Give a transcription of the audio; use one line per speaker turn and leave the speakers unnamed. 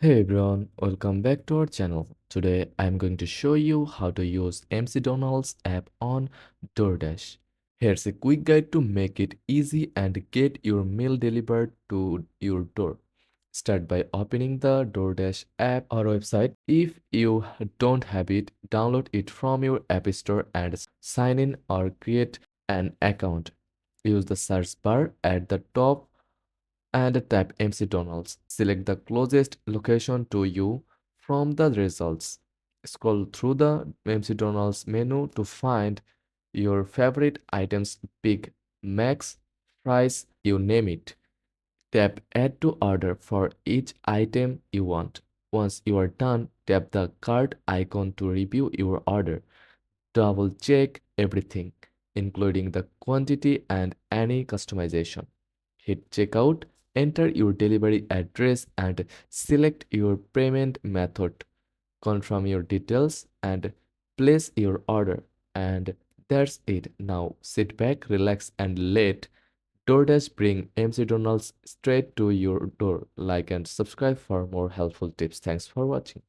Hey everyone, welcome back to our channel. Today I'm going to show you how to use McDonald's app on DoorDash. Here's a quick guide to make it easy and get your meal delivered to your door. Start by opening the DoorDash app or website. If you don't have it, download it from your app store and sign in or create an account. Use the search bar at the top and tap McDonald's. Select the closest location to you from the results. Scroll through the McDonald's menu to find your favorite items, Big Macs, fries, you name it. Tap Add to Order for each item you want. Once you are done, tap the cart icon to review your order. Double check everything, including the quantity and any customization. Hit checkout, enter your delivery address and select your payment method. Confirm your details and place your order. And that's it. Now sit back, relax, and let DoorDash bring McDonald's straight to your door. Like and subscribe for more helpful tips. Thanks for watching.